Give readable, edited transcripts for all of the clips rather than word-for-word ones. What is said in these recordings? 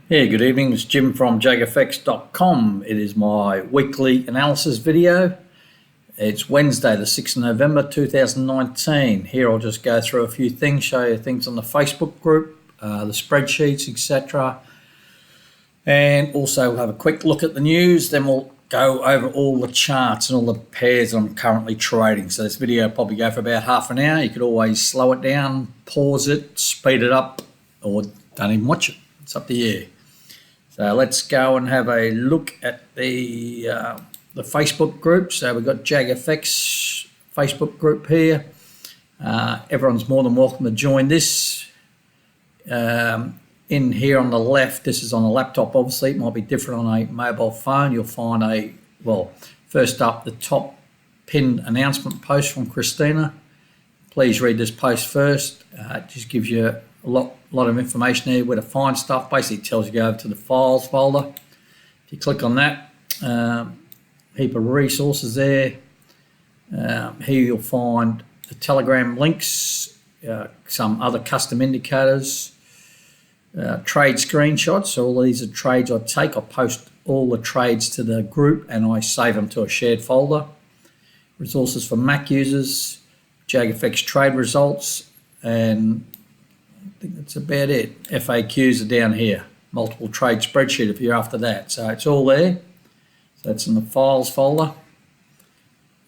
Yeah, good evening. It's Jim from JAGfx.com. It is my weekly analysis video. It's Wednesday, the 6th of November 2019. Here I'll just go through a few things, show you things on the Facebook group, the spreadsheets, etc. And also we'll have a quick look at the news. Then we'll go over all the charts and all the pairs I'm currently trading. So this video will probably go for about half an hour. You could always slow it down, pause it, speed it up, or don't even watch it. It's up to you. So let's go and have a look at the Facebook group. So we've got JAGfx Facebook group here. Everyone's more than welcome to join this. In here on the left, this is on a laptop, obviously. It might be different on a mobile phone. You'll find first up, the top pinned announcement post from Christina. Please read this post first. It just gives you a lot of information there where to find stuff. Basically, it tells you to go over to the files folder. If you click on that, heap of resources there. Here you'll find the Telegram links, some other custom indicators, trade screenshots. So all these are trades I take. I post all the trades to the group and I save them to a shared folder. Resources for Mac users, JAGfx trade results, and I think that's about it. FAQs are down here. Multiple trade spreadsheet if you're after that. So it's all there. So it's in the files folder.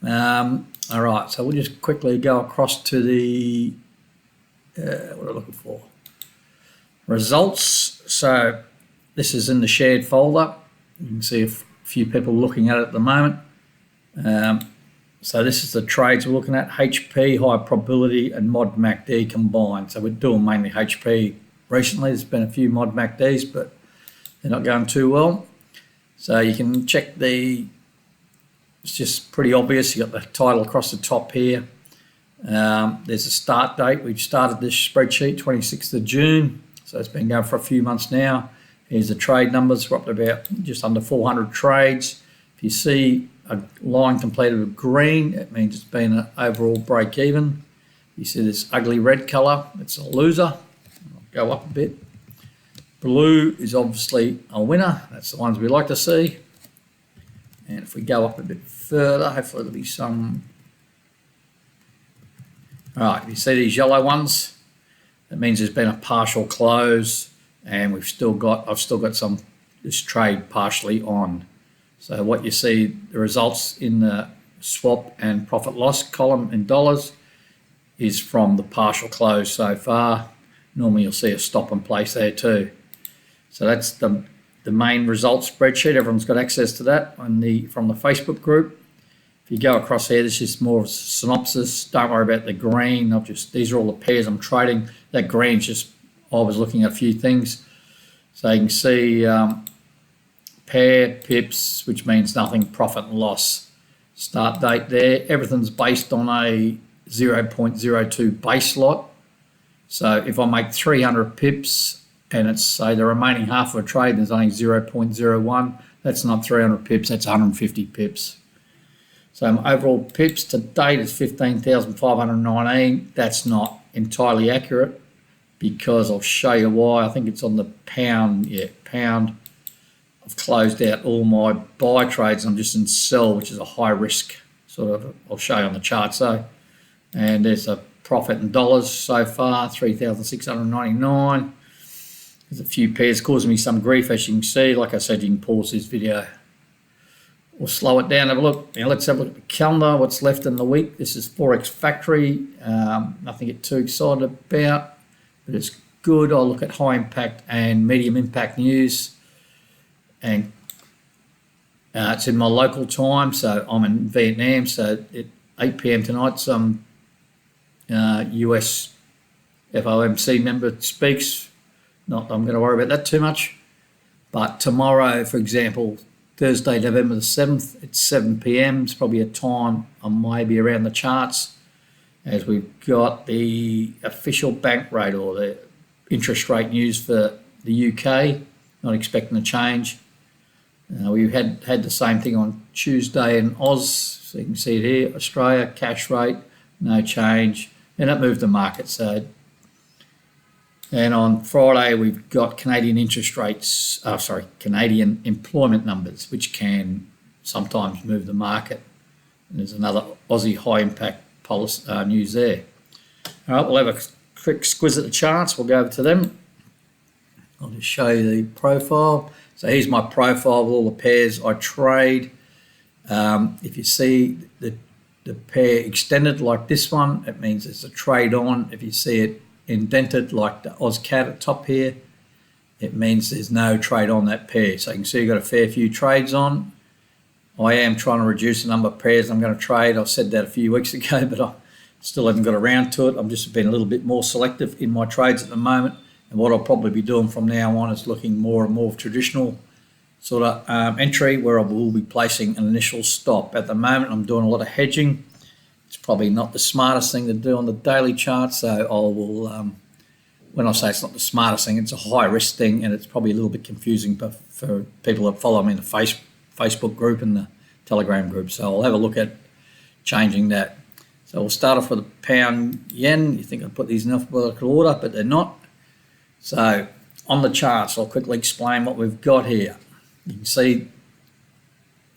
All right, so we'll just quickly go across to the, what am I looking for? Results. So this is in the shared folder. You can see a few people looking at it at the moment. So this is the trades we're looking at, HP, high probability, and mod MACD combined. So we're doing mainly HP recently. There's been a few mod MACDs, but they're not going too well. So you can check it's just pretty obvious. You got the title across the top here. There's a start date. We've started this spreadsheet 26th of June. So it's been going for a few months now. Here's the trade numbers. We're up to about just under 400 trades. If you see a line completed with green, it means it's been an overall break even. You see this ugly red color, it's a loser. I'll go up a bit. Blue is obviously a winner. That's the ones we like to see. And if we go up a bit further, hopefully there'll be some. All right, you see these yellow ones? That means there's been a partial close, and I've still got this trade partially on. So what you see, the results in the swap and profit loss column in dollars is from the partial close so far. Normally you'll see a stop in place there too. So that's the main results spreadsheet. Everyone's got access to that from the Facebook group. If you go across here, this is more of a synopsis. Don't worry about the green. These are all the pairs I'm trading. That green's just, I was looking at a few things. So you can see pair, pips, which means nothing, profit and loss. Start date there. Everything's based on a 0.02 base lot. So if I make 300 pips and it's, say, the remaining half of a trade, there's only 0.01, that's not 300 pips, that's 150 pips. So my overall pips to date is 15,519. That's not entirely accurate because I'll show you why. I think it's on the pound. Yeah, pound. I've closed out all my buy trades. I'm just in sell, which is a high risk sort of. I'll show you on the chart. So, and there's a profit in dollars so far, 3,699. There's a few pairs causing me some grief, as you can see. Like I said, you can pause this video. We'll slow it down, have a look. Now let's have a look at the calendar, what's left in the week. This is Forex Factory. Nothing to get too excited about, but it's good. I'll look at high impact and medium impact news. And it's in my local time, so I'm in Vietnam. So at 8 p.m. tonight, some US FOMC member speaks. Not that I'm going to worry about that too much. But tomorrow, for example, Thursday, November the 7th, it's 7 p.m. It's probably a time I may be around the charts as we've got the official bank rate or the interest rate news for the UK. Not expecting a change. We had the same thing on Tuesday in Oz. So you can see it here, Australia, cash rate, no change. And that moved the market. So And on Friday, we've got Canadian interest rates, Canadian employment numbers, which can sometimes move the market. And there's another Aussie high impact policy, news there. All right, we'll have a quick squiz at the charts. We'll go over to them. I'll just show you the profile. So here's my profile with all the pairs I trade. If you see the pair extended like this one, it means it's a trade on. If you see it indented like the AusCAD at the top here, it means there's no trade on that pair. So you can see you've got a fair few trades on. I am trying to reduce the number of pairs I'm going to trade. I said that a few weeks ago, but I still haven't got around to it. I'm just being a little bit more selective in my trades at the moment. And what I'll probably be doing from now on is looking more and more traditional sort of entry, where I will be placing an initial stop. At the moment, I'm doing a lot of hedging. It's probably not the smartest thing to do on the daily chart, so I will, when I say it's not the smartest thing, it's a high risk thing, and it's probably a little bit confusing for people that follow me in the Facebook group and the Telegram group. So I'll have a look at changing that. So we'll start off with a pound yen. You think I'd put these in alphabetical order, but they're not. So on the charts, I'll quickly explain what we've got here. You can see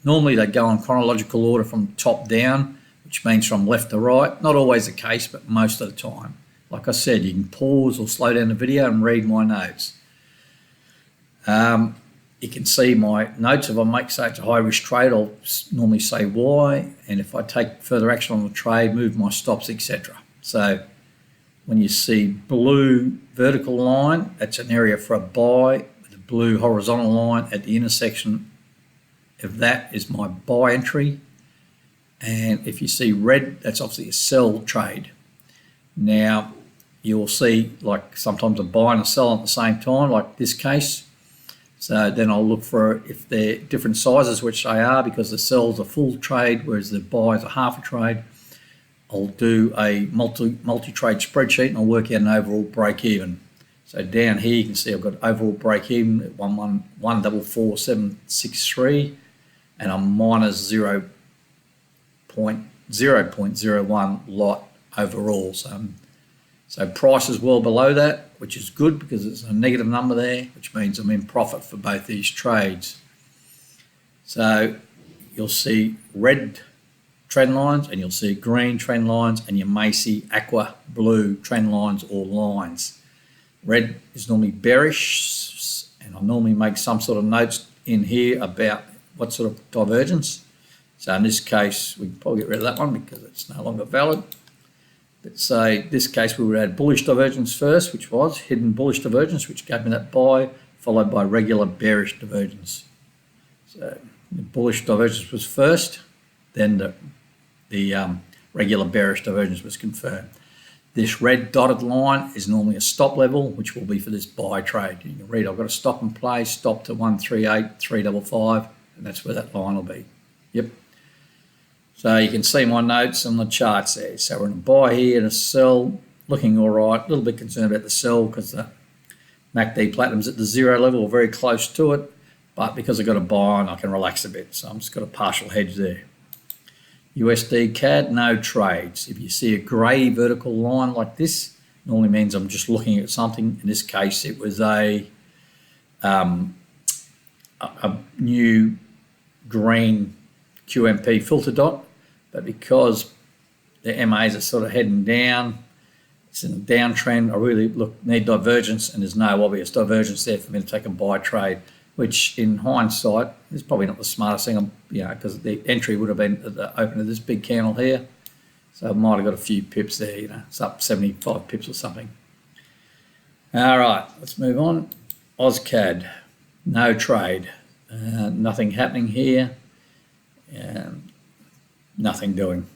normally they go in chronological order from top down, which means from left to right. Not always the case, but most of the time. Like I said, you can pause or slow down the video and read my notes. You can see my notes. If I say it's a high risk trade, I'll normally say why, and if I take further action on the trade, move my stops, etc. So when you see blue vertical line, that's an area for a buy. The blue horizontal line at the intersection of that is my buy entry. And if you see red, that's obviously a sell trade. Now, you'll see like sometimes a buy and a sell at the same time, like this case. So then I'll look for if they're different sizes, which they are, because the sell's a full trade, whereas the buy's a half a trade. I'll do a multi-trade spreadsheet and I'll work out an overall break even. So down here you can see I've got overall break even at 144,763, and I'm minus 0.01 lot overall. So price is well below that, which is good because it's a negative number there, which means I'm in profit for both these trades. So you'll see red trend lines and you'll see green trend lines, and you may see aqua blue trend lines or lines. Red is normally bearish, and I normally make some sort of notes in here about what sort of divergence. So in this case, we can probably get rid of that one because it's no longer valid. But say this case, we would add bullish divergence first, which was hidden bullish divergence, which gave me that buy, followed by regular bearish divergence. So the bullish divergence was first, then the regular bearish divergence was confirmed. This red dotted line is normally a stop level, which will be for this buy trade. You can read I've got a stop and play, stop to 138,355, and that's where that line will be. Yep. So you can see my notes on the charts there. So we're in a buy here and a sell, looking all right. A little bit concerned about the sell because the MACD Platinum's at the zero level, or very close to it. But because I've got a buy on, I can relax a bit. So I'm just got a partial hedge there. USD CAD, no trades. If you see a grey vertical line like this, normally means I'm just looking at something. In this case, it was a new green QMP filter dot, but because the MAs are sort of heading down, it's in a downtrend, I really need divergence, and there's no obvious divergence there for me to take a buy trade, which in hindsight is probably not the smartest thing, because the entry would have been at the open of this big candle here. So I might have got a few pips there, it's up 75 pips or something. All right, let's move on. AusCAD, no trade, nothing happening here. Nothing doing.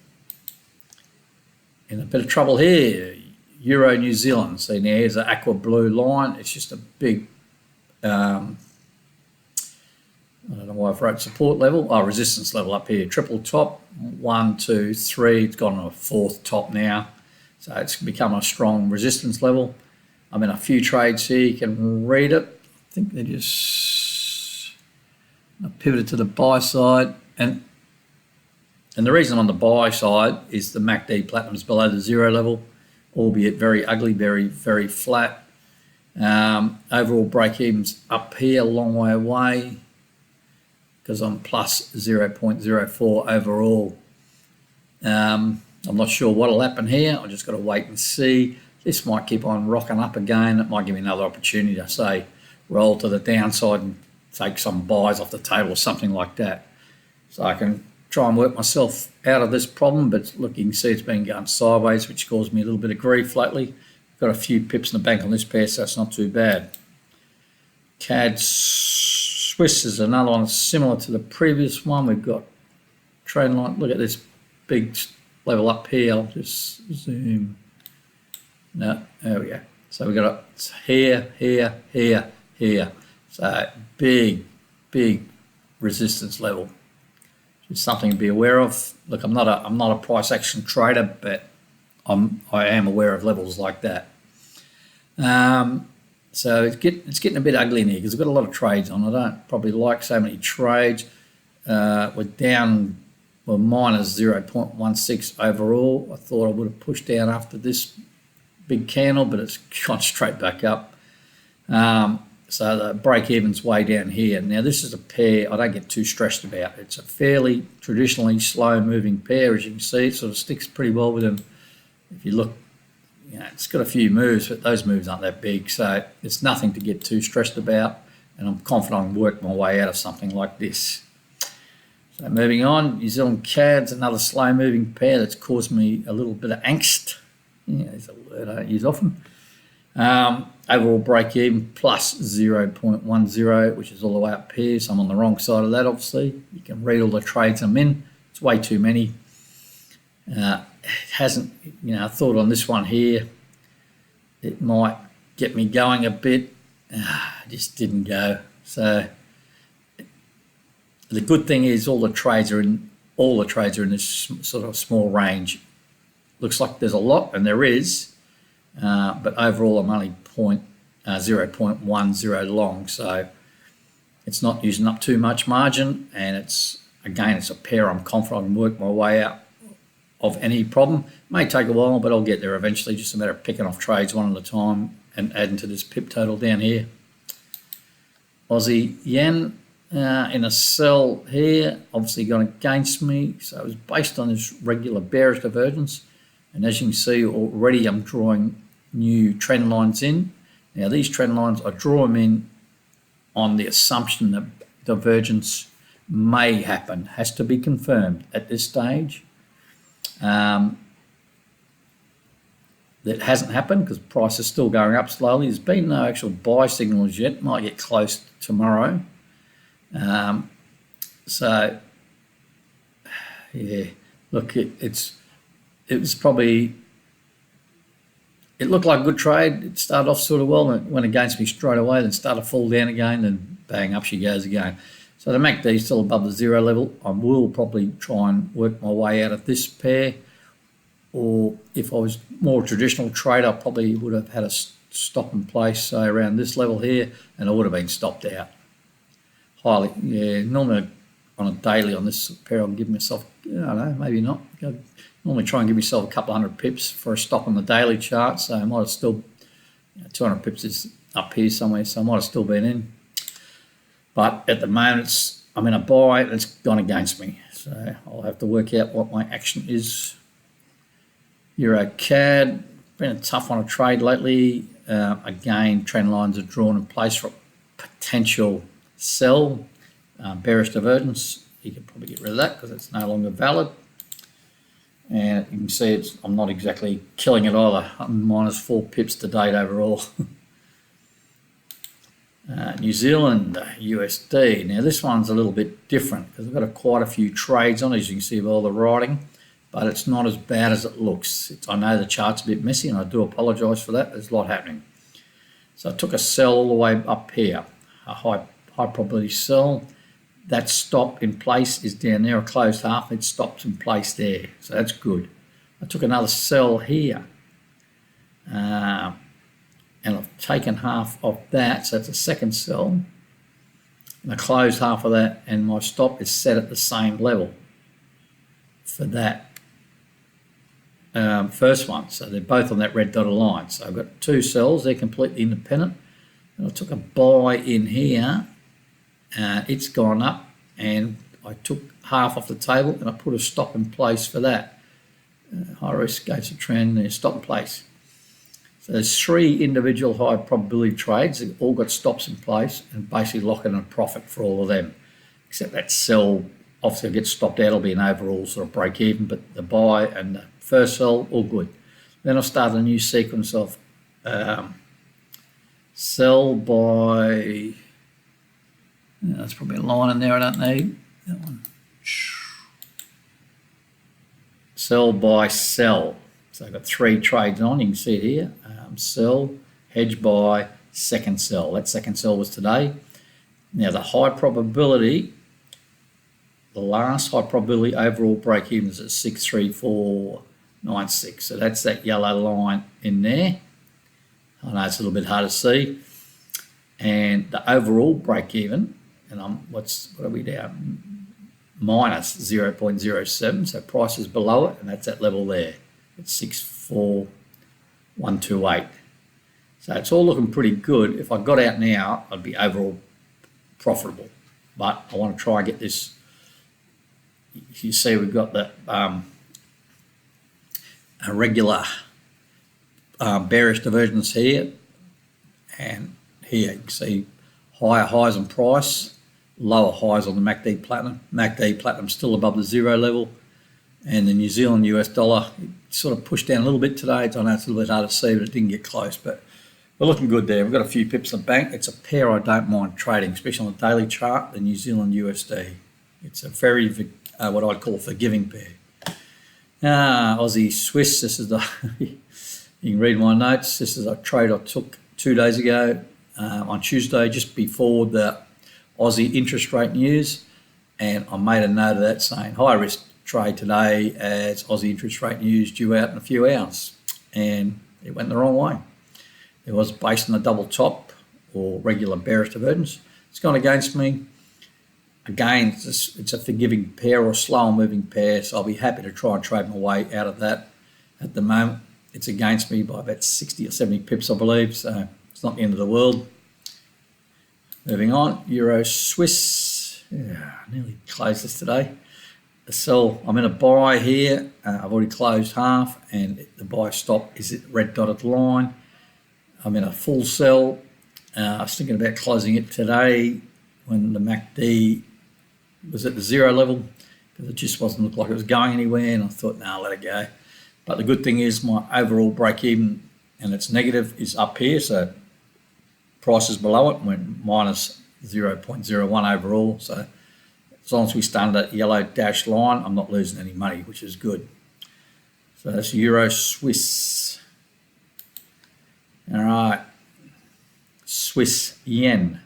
In a bit of trouble here, Euro New Zealand. See, now here's an aqua blue line. It's just a big, I don't know why I've wrote support level. Oh, resistance level up here. Triple top, 1, 2, 3. It's gone on a fourth top now. So it's become a strong resistance level. I'm in a few trades here. You can read it. I think they just pivoted to the buy side. And the reason I'm on the buy side is the MACD Platinum is below the zero level, albeit very ugly, very, very flat. Overall break-evens up here, a long way away, because I'm plus 0.04 overall. I'm not sure what'll happen here. I've just got to wait and see. This might keep on rocking up again. It might give me another opportunity to, say, roll to the downside and take some buys off the table or something like that. So I can try and work myself out of this problem. But look, you can see it's been going sideways, which caused me a little bit of grief lately. Got a few pips in the bank on this pair, so it's not too bad. CAD Swiss is another one similar to the previous one. We've got trend line. Look at this big level up here. I'll just zoom. No, there we go. So we've got it here, here, here, here. So big resistance level. Just something to be aware of. Look, I'm not a price action trader, but I am aware of levels like that. So it's getting a bit ugly in here because I've got a lot of trades on. I don't probably like so many trades. We're down, well, minus 0.16 overall. I thought I would have pushed down after this big candle, but it's gone straight back up. So the break-even's way down here. Now this is a pair I don't get too stressed about. It's a fairly traditionally slow-moving pair, as you can see. It sort of sticks pretty well with them. If you look, you know, it's got a few moves, but those moves aren't that big, so it's nothing to get too stressed about, and I'm confident I can work my way out of something like this. So moving on, New Zealand CAD's another slow-moving pair that's caused me a little bit of angst. Yeah, it's a word I don't use often. Overall break-even plus 0.10, which is all the way up here, so I'm on the wrong side of that, obviously. You can read all the trades I'm in. It's way too many. It hasn't, you know, I thought on this one here, it might get me going a bit. Just didn't go. So the good thing is all the trades are in this sort of small range. Looks like there's a lot, and there is, but overall I'm only 0.10 long, so it's not using up too much margin, and it's a pair I'm confident I can work my way out of any problem. May take a while, but I'll get there eventually. Just a matter of picking off trades one at a time and adding to this pip total down here. Aussie yen in a sell here, obviously gone against me, so it was based on this regular bearish divergence, and as you can see already I'm drawing new trend lines in. Now these trend lines I draw them in on the assumption that divergence may happen, has to be confirmed at this stage. That hasn't happened because price is still going up slowly. There's been no actual buy signals yet. Might get close tomorrow. So yeah, look, it looked like a good trade. It started off sort of well, and it went against me straight away, then started to fall down again, then bang, up she goes again. So the MACD is still above the zero level. I will probably try and work my way out of this pair, or if I was more traditional trader, I probably would have had a stop in place, say around this level here, and I would have been stopped out. Highly, yeah, normally on a daily on this pair, I'll give myself, I don't know, maybe not. I'd normally try and give myself a couple hundred pips for a stop on the daily chart, so I might have still, 200 pips is up here somewhere, so I might have still been in. But at the moment, I'm in a buy, and it's gone against me, so I'll have to work out what my action is. Euro CAD, been a tough one to trade lately. Again, trend lines are drawn in place for a potential sell. Bearish divergence, you can probably get rid of that because it's no longer valid. And you can see I'm not exactly killing it either. I'm minus 4 pips to date overall. New Zealand USD. Now this one's a little bit different because I've got quite a few trades on, as you can see with all the writing, but it's not as bad as it looks. I know the chart's a bit messy, and I do apologise for that. There's a lot happening. So I took a sell all the way up here, a high probability sell. That stop in place is down there, a closed half. It stops in place there, so that's good. I took another sell here, and I've taken half of that, so that's a second sell, and I closed half of that, and my stop is set at the same level for that first one. So they're both on that red dotted line. So I've got 2 sells, they're completely independent. And I took a buy in here. It's gone up, and I took half off the table and I put a stop in place for that. High risk gates of trend, and stop in place. So there's 3 individual high probability trades that all got stops in place and basically locking in a profit for all of them. Except that sell, obviously, gets stopped out, it'll be an overall sort of break even, but the buy and the first sell, all good. Then I started a new sequence of sell, buy. That's probably a line in there I don't need. That one. Sell, buy, sell. So I've got 3 trades on. You can see it here. Sell, hedge, buy, second sell. That second sell was today. Now the high probability, the last high probability overall break even is at 63496. So that's that yellow line in there. I know it's a little bit hard to see. And the overall break even, and what are we down? Minus 0.07. So price is below it, and that's that level there. It's 64128. So it's all looking pretty good. If I got out now, I'd be overall profitable. But I want to try and get this. You see, we've got the a regular bearish divergence here, and here you can see higher highs in price, lower highs on the MACD Platinum. MACD Platinum still above the 0 level, and the New Zealand US dollar sort of pushed down a little bit today. I know it's a little bit hard to see, but it didn't get close. But we're looking good there. We've got a few pips in the bank. It's a pair I don't mind trading, especially on the daily chart, the New Zealand USD. It's a very, what I'd call a forgiving pair. Aussie Swiss, this is the, you can read my notes. This is a trade I took 2 days ago on Tuesday, just before the Aussie interest rate news. And I made a note of that saying high risk trade today as Aussie interest rate news due out in a few hours. And it went the wrong way. It was based on a double top or regular bearish divergence. It's gone against me. Again, it's a forgiving pair or a slower moving pair, so I'll be happy to try and trade my way out of that. At the moment, it's against me by about 60 or 70 pips, I believe, so it's not the end of the world. Moving on, Euro Swiss. Yeah, nearly closed this today. The sell, I'm in a buy here. I've already closed half, and the buy stop is at the red dotted line. I'm in a full sell. I was thinking about closing it today when the MACD was at the 0 level, because it just wasn't look like it was going anywhere, and I thought, no, let it go. But the good thing is my overall break even, and it's negative, is up here, so price is below it, went minus 0.01 overall. So as long as we stay under that yellow dashed line, I'm not losing any money, which is good. So that's Euro Swiss. All right, Swiss yen.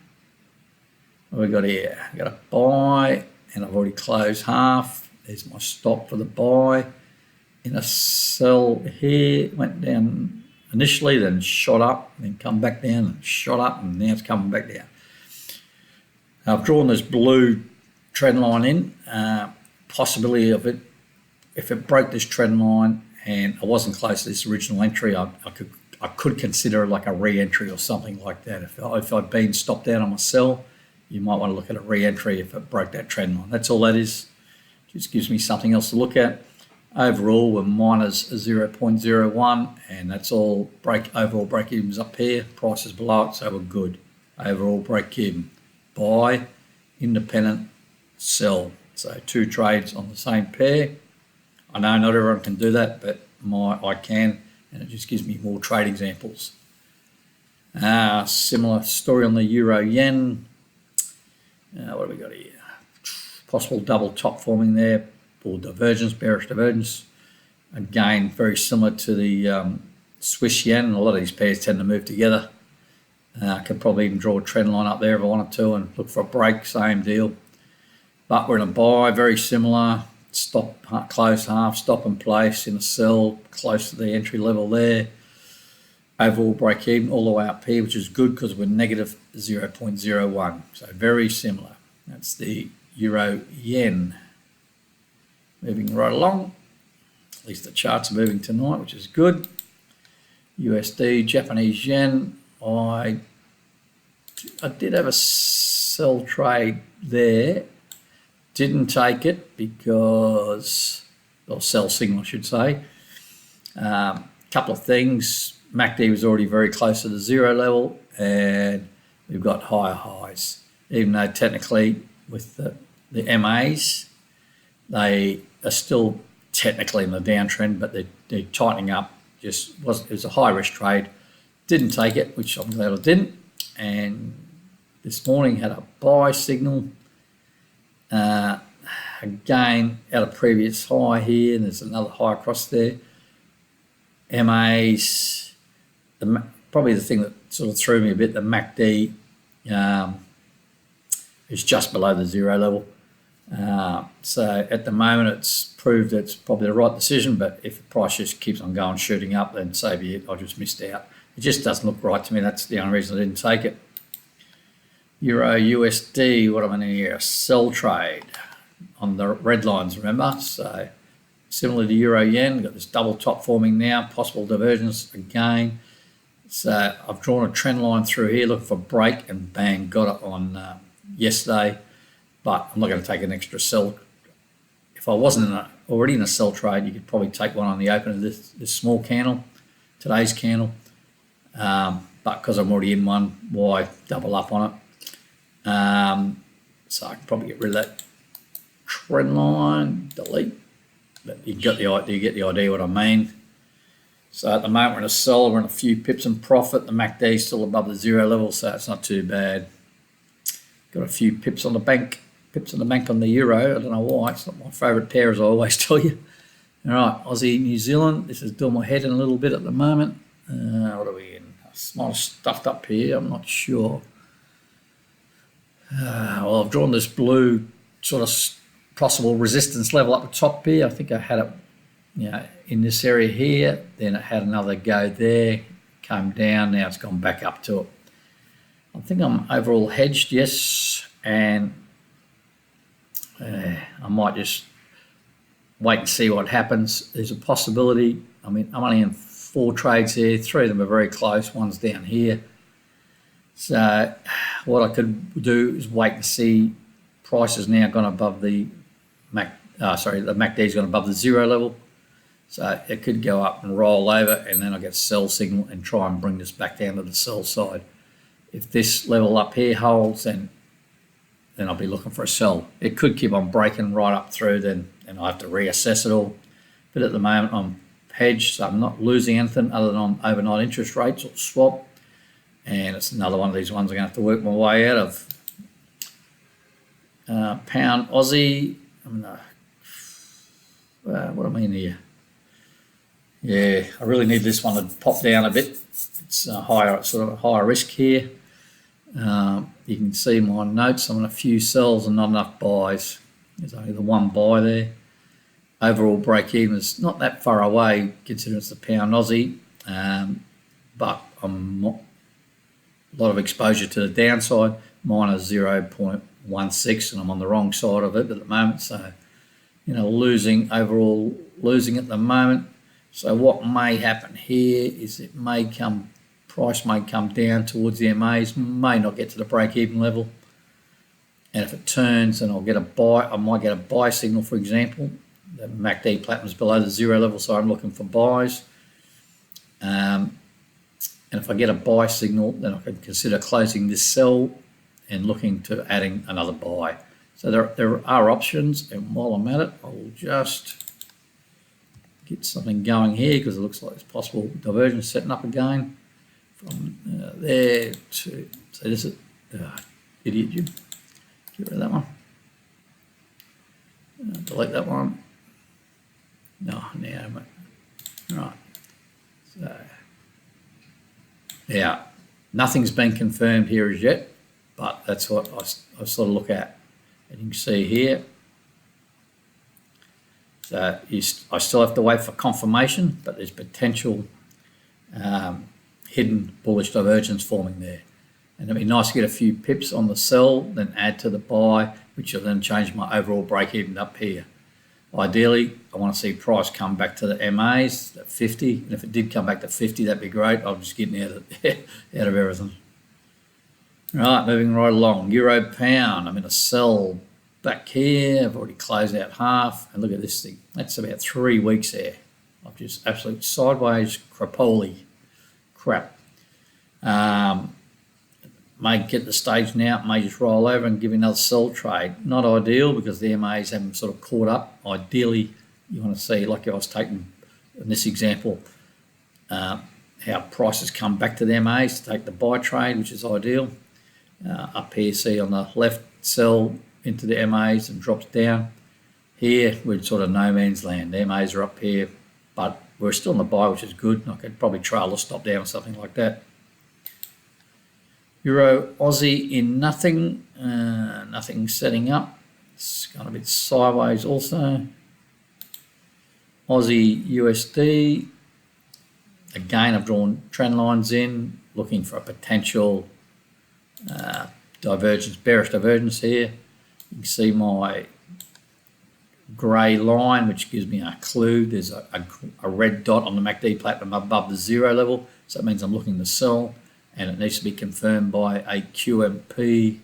What have we got here? I've got a buy, and I've already closed half. There's my stop for the buy. In a sell here, went down initially, then shot up, then come back down, and shot up, and now it's coming back down. I've drawn this blue trend line in. Possibility of it, if it broke this trend line and I wasn't close to this original entry, I could consider like a re-entry or something like that. If I'd been stopped out on my sell, you might want to look at a re-entry if it broke that trend line. That's all that is. Just gives me something else to look at. Overall, we're minus 0.01, and that's all overall break evens up here. Price is below it, so we're good. Overall break even. Buy, independent, sell. So 2 trades on the same pair. I know not everyone can do that, but I can, and it just gives me more trade examples. Similar story on the euro yen. What have we got here? Possible double top forming there, or divergence, bearish divergence. Again, very similar to the Swiss yen. A lot of these pairs tend to move together. I could probably even draw a trend line up there if I wanted to and look for a break, same deal. But we're in a buy, very similar. Stop, close half, stop in place, in a sell, close to the entry level there. Overall break even all the way up here, which is good because we're negative 0.01. So very similar. That's the euro yen. Moving right along. At least the charts are moving tonight, which is good. USD, Japanese yen. I I did have a sell trade there. Didn't take it because, or sell signal I should say. Couple of things. MACD was already very close to the zero level, and we've got higher highs. Even though technically with the MAs, they are still technically in the downtrend, but they're tightening up. It was a high risk trade. Didn't take it, which I'm glad I didn't. And this morning had a buy signal. Again, out of previous high here, and there's another high across there. MAs, probably the thing that sort of threw me a bit, the MACD is just below the zero level. So at the moment, it's proved it's probably the right decision, but if the price just keeps on going, shooting up, then so be it. I just missed out. It just doesn't look right to me. That's the only reason I didn't take it. Euro USD, what am I in here? A sell trade on the red lines, remember? So similar to Euro Yen, we've got this double top forming now, possible divergence again. So I've drawn a trend line through here, looking for break, and bang, got it on yesterday. But I'm not going to take an extra sell. If I wasn't already in a sell trade, you could probably take one on the open of this small candle, today's candle. But because I'm already in one, why double up on it? So I can probably get rid of that trend line, delete. But you get the idea what I mean. So at the moment we're in a sell, we're in a few pips in profit. The MACD is still above the zero level, so it's not too bad. Got a few pips on the bank on the euro. I don't know why. It's not my favourite pair, as I always tell you. All right, Aussie, New Zealand. This is doing my head in a little bit at the moment. What are we in? It's not stuffed up here. I'm not sure. Well, I've drawn this blue sort of possible resistance level up the top here. I think I had it, in this area here. Then it had another go there, came down. Now it's gone back up to it. I think I'm overall hedged, yes, and I might just wait and see what happens. There's a possibility. I mean, I'm only in 4 trades here. 3 of them are very close. One's down here. So what I could do is wait and see. Price has now gone above the the MACD's gone above the zero level. So it could go up and roll over, and then I get sell signal and try and bring this back down to the sell side. If this level up here holds, then I'll be looking for a sell. It could keep on breaking right up through, then I have to reassess it all. But at the moment I'm hedged, so I'm not losing anything other than on overnight interest rates or swap. And it's another one of these ones I'm going to have to work my way out of. Pound Aussie. What am I in here? Yeah, I really need this one to pop down a bit. It's a higher risk here. You can see my notes. I'm on a few sells and not enough buys. There's only the one buy there. Overall break even is not that far away considering it's the pound Aussie, but I'm not a lot of exposure to the downside. Mine is 0.16 and I'm on the wrong side of it at the moment. So, losing at the moment. So what may happen here is price may come down towards the MAs, may not get to the break-even level. And if it turns, then I'll get a buy. I might get a buy signal, for example. The MACD platinum's below the zero level, so I'm looking for buys. And if I get a buy signal, then I can consider closing this sell and looking to adding another buy. So there are options, and while I'm at it, I'll just get something going here because it looks like it's possible divergence setting up again from there to, so this is idiot Jim. Get rid of that one. Delete that one. No, now, right. So, yeah, nothing's been confirmed here as yet, but that's what I sort of look at. And you can see here. So I still have to wait for confirmation, but there's potential hidden bullish divergence forming there. And it'd be nice to get a few pips on the sell, then add to the buy, which will then change my overall break even up here. Ideally, I want to see price come back to the MAs at 50, and if it did come back to 50, that'd be great. I'm just getting out of everything. Right, moving right along. Euro pound. I'm in a sell back here. I've already closed out half. And look at this thing. That's about 3 weeks there. I've just absolute sideways crapoly crap. May get the stage now. May just roll over and give you another sell trade. Not ideal because the MAs haven't sort of caught up. Ideally, you want to see, like I was taking in this example, how prices come back to the MAs to take the buy trade, which is ideal. Up here, see on the left, sell into the MAs and drops down. Here, we're sort of no man's land. The MAs are up here, but we're still in the buy, which is good. I could probably trail or stop down or something like that. Euro Aussie in nothing. Nothing setting up. It's gone a bit sideways also. Aussie USD. Again, I've drawn trend lines in, looking for a potential divergence, bearish divergence here. You can see my grey line, which gives me a clue. There's a red dot on the MACD platinum above the 0 level, so that means I'm looking to sell, and it needs to be confirmed by a QMP,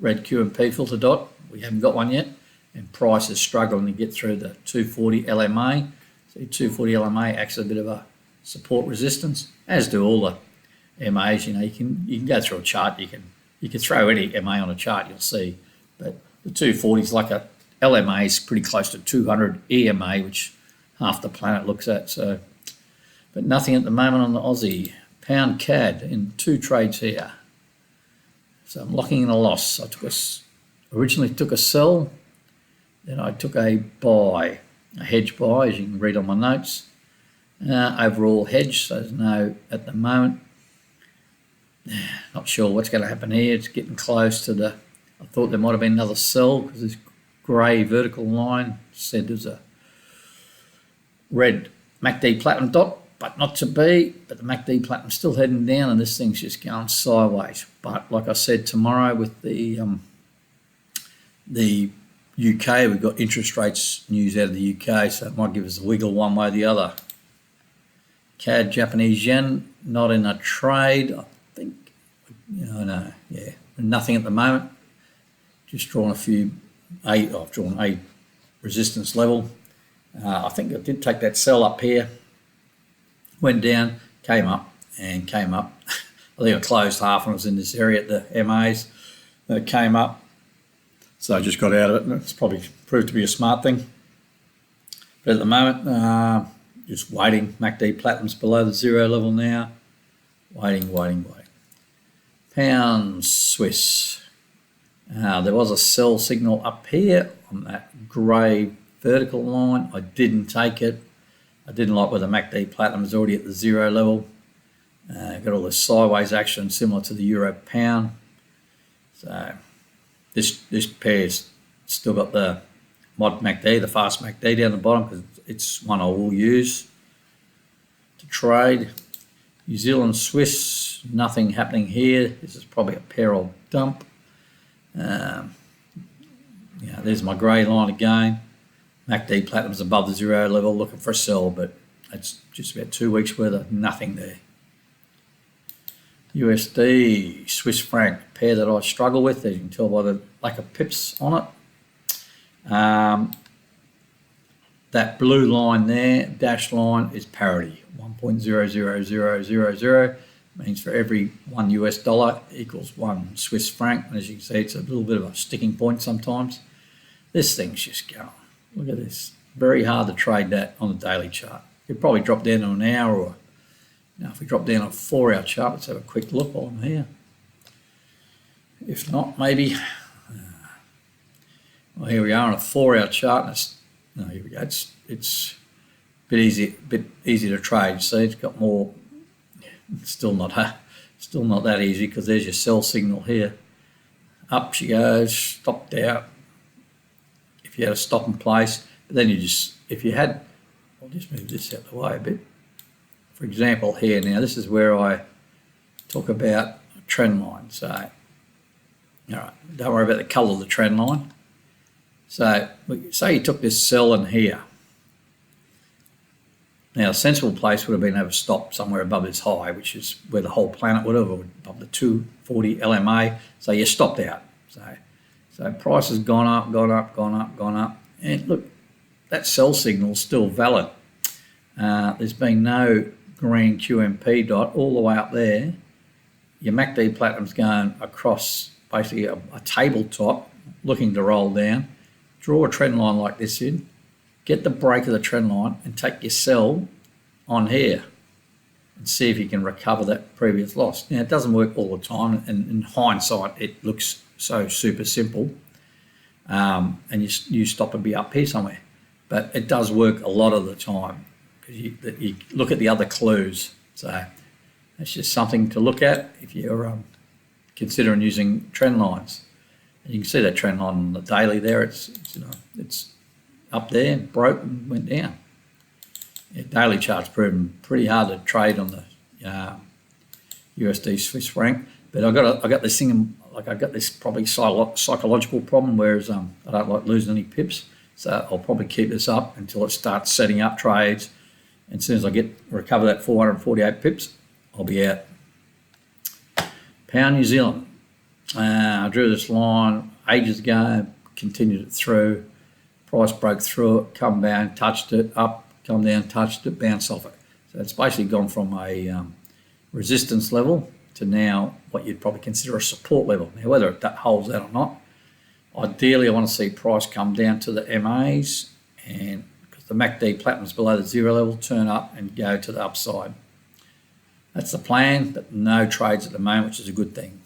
red QMP filter dot. We haven't got one yet, and price is struggling to get through the 240 LMA. So 240 LMA acts as a bit of a support resistance, as do all the MAs. You know, you can go through a chart. You can throw any MA on a chart, you'll see, but the 240 is like a LMA is pretty close to 200 EMA, which half the planet looks at. So, but nothing at the moment on the Aussie. Pound CAD in 2 trades here. So I'm locking in a loss. I originally took a sell, then I took a buy, a hedge buy, as you can read on my notes. Overall hedge, so there's no at the moment. Not sure what's going to happen here. It's getting close to the. I thought there might have been another sell because this grey vertical line said there's a red MACD platinum dot, but not to be. But the MACD platinum's still heading down, and this thing's just going sideways. But like I said, tomorrow with the UK, we've got interest rates news out of the UK, so it might give us a wiggle one way or the other. CAD Japanese yen, not in a trade. I think, no, yeah, nothing at the moment. Just drawn I've drawn a resistance level. I think I did take that sell up here, went down, came up and came up. I think I closed half when I was in this area at the MAs. It came up, so I just got out of it, and it's probably proved to be a smart thing. But at the moment, just waiting. MACD platinum's below the 0 level now. Waiting. Pound Swiss. There was a sell signal up here on that grey vertical line. I didn't take it. I didn't like where the MACD platinum is already at the 0 level. Got all this sideways action similar to the Euro pound. So this pair's still got the mod MACD, the fast MACD down the bottom, because it's one I will use to trade. New Zealand Swiss, nothing happening here. This is probably a pair of dump. There's my grey line again. MACD platinum's above the 0 level, looking for a sell, but it's just about 2 weeks worth of nothing there. USD, Swiss franc, pair that I struggle with, as you can tell by the lack of pips on it. That blue line there, dashed line, is parity. 1.00000 means for every $1 equals 1 Swiss franc. And as you can see, it's a little bit of a sticking point sometimes. This thing's just going. Look at this. Very hard to trade that on the daily chart. You'd probably drop down to an hour, or now if we drop down a 4-hour chart, let's have a quick look while I'm here. If not, maybe. Well, here we are on a 4-hour chart. And here we go. It's a bit easy to trade. See, it's got more. Still not that easy, because there's your sell signal here. Up she goes, stopped out. If you had a stop in place, but then if you had, I'll just move this out of the way a bit. For example, here now, this is where I talk about a trend line. So, all right, don't worry about the colour of the trend line. So, say you took this sell in here. Now, a sensible place would have been to have a stop somewhere above this high, which is where the whole planet would have, above the 240 LMA. So you stopped out. So price has gone up, gone up, gone up, gone up. And look, that sell signal is still valid. There's been no green QMP dot all the way up there. Your MACD Platinum's going across basically a tabletop, looking to roll down. Draw a trend line like this in, get the break of the trend line and take your sell on here and see if you can recover that previous loss. Now, it doesn't work all the time, and in hindsight, it looks so super simple, and you stop and be up here somewhere. But it does work a lot of the time, because you look at the other clues. So it's just something to look at if you're considering using trend lines. And you can see that trend line on the daily there. It's up there, broke and went down. Yeah, daily chart's proven pretty hard to trade on the USD Swiss franc. But I got this thing, like I got this probably psychological problem, whereas I don't like losing any pips. So I'll probably keep this up until it starts setting up trades. And as soon as I recover that 448 pips, I'll be out. Pound New Zealand. I drew this line ages ago, continued it through. Price broke through it, come down, touched it, up, come down, touched it, bounce off it. So it's basically gone from a resistance level to now what you'd probably consider a support level. Now, whether it holds that or not, ideally I want to see price come down to the MAs, and because the MACD Platinum's below the zero level, turn up and go to the upside. That's the plan, but no trades at the moment, which is a good thing.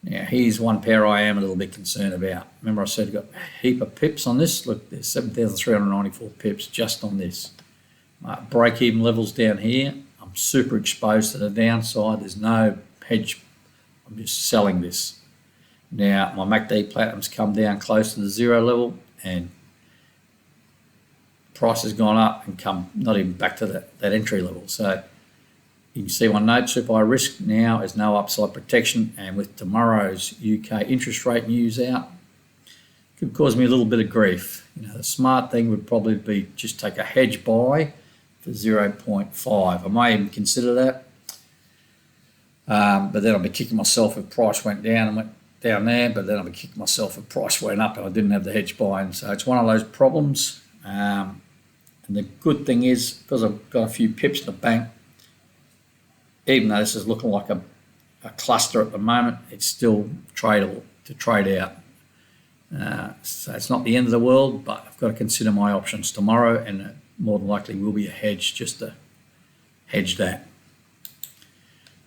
Now, here's one pair I am a little bit concerned about. Remember I said I've got a heap of pips on this. Look, there's 7,394 pips just on this. Break-even levels down here. I'm super exposed to the downside. There's no hedge. I'm just selling this. Now, my MACD Platinum's come down close to the zero level, and price has gone up and come not even back to that entry level. So you can see my note, super high risk now is no upside protection, and with tomorrow's UK interest rate news out, it could cause me a little bit of grief. The smart thing would probably be just take a hedge buy for 0.5. I may even consider that, but then I'll be kicking myself if price went down and went down there, but then I'll be kicking myself if price went up and I didn't have the hedge buy. And so it's one of those problems. And the good thing is, because I've got a few pips in the bank, even though this is looking like a cluster at the moment, it's still tradable to trade out. So it's not the end of the world, but I've got to consider my options tomorrow, and it more than likely will be a hedge just to hedge that.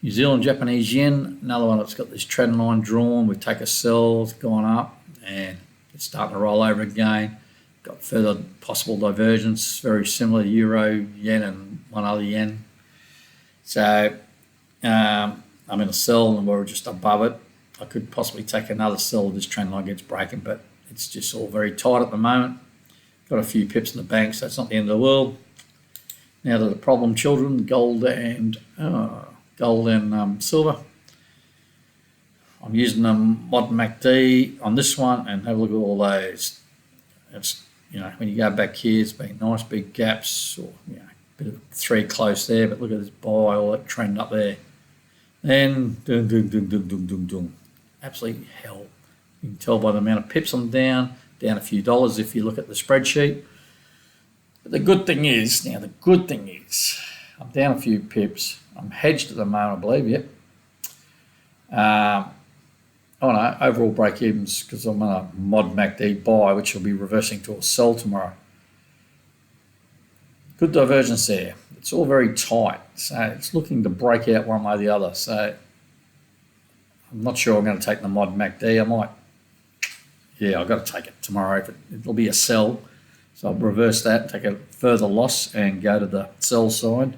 New Zealand Japanese yen, another one that's got this trend line drawn. We take a sell, it's gone up, and it's starting to roll over again. Got further possible divergence, very similar to Euro, yen, and one other yen. So I'm in a sell and we're just above it. I could possibly take another sell if this trend line gets breaking, but it's just all very tight at the moment. Got a few pips in the bank, so it's not the end of the world. Now to the problem children, gold and silver. I'm using the mod MACD on this one, and have a look at all those. It's, when you go back here, it's been nice big gaps, or bit of three close there, but look at this buy, all that trend up there. Then absolutely hell. You can tell by the amount of pips I'm down a few dollars if you look at the spreadsheet. But the good thing is, I'm down a few pips. I'm hedged at the moment, I believe, yep. Overall break-evens, because I'm on a mod MACD buy, which will be reversing to a sell tomorrow. Good divergence there. It's all very tight, so it's looking to break out one way or the other. So I'm not sure I'm going to take the mod MACD. I might. Yeah, I've got to take it tomorrow. It'll be a sell, so I'll reverse that, take a further loss, and go to the sell side.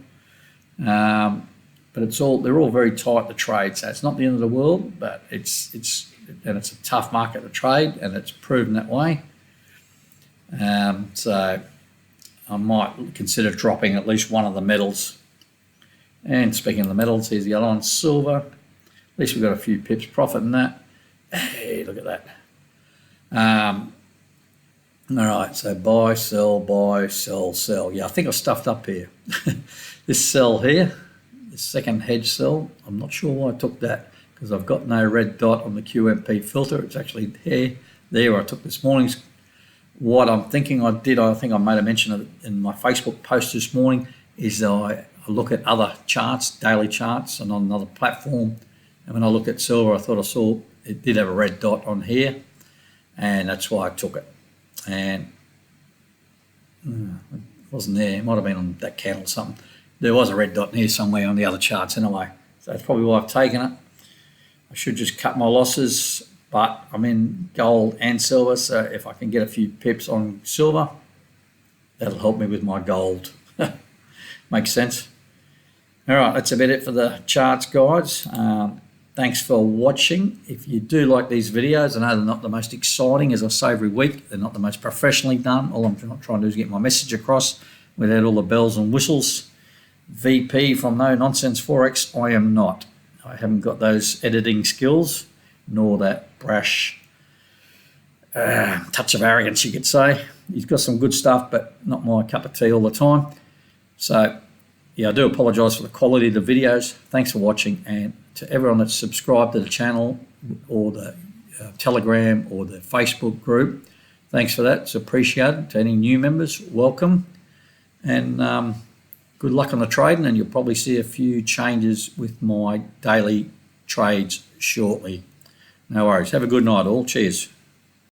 But they're all very tight to trade, so it's not the end of the world. But it's a tough market to trade, and it's proven that way. So I might consider dropping at least one of the metals. And speaking of the metals, here's the other one, silver. At least we've got a few pips profit in that. Hey, look at that. All right, so buy, sell, sell. Yeah, I think I stuffed up here. This sell here, this second hedge sell, I'm not sure why I took that, because I've got no red dot on the QMP filter. It's actually there I took this morning's. What I'm thinking I did, I think I made a mention of it in my Facebook post this morning, is I look at other charts, daily charts, and on another platform. And when I looked at silver, I thought I saw it did have a red dot on here, and that's why I took it. And it wasn't there. It might have been on that candle or something. There was a red dot in here somewhere on the other charts anyway. So that's probably why I've taken it. I should just cut my losses, but I'm in gold and silver, so if I can get a few pips on silver, that'll help me with my gold. Makes sense. All right, that's about it for the charts, guys. Thanks for watching. If you do like these videos, I know they're not the most exciting, as I say every week. They're not the most professionally done. All I'm trying to do is get my message across without all the bells and whistles. VP from No Nonsense Forex, I am not. I haven't got those editing skills, nor that brash touch of arrogance, you could say. He's got some good stuff, but not my cup of tea all the time. So, yeah, I do apologise for the quality of the videos. Thanks for watching, and to everyone that's subscribed to the channel or the Telegram or the Facebook group, thanks for that. It's appreciated. To any new members, welcome, and good luck on the trading, and you'll probably see a few changes with my daily trades shortly. No worries. Have a good night all. Cheers.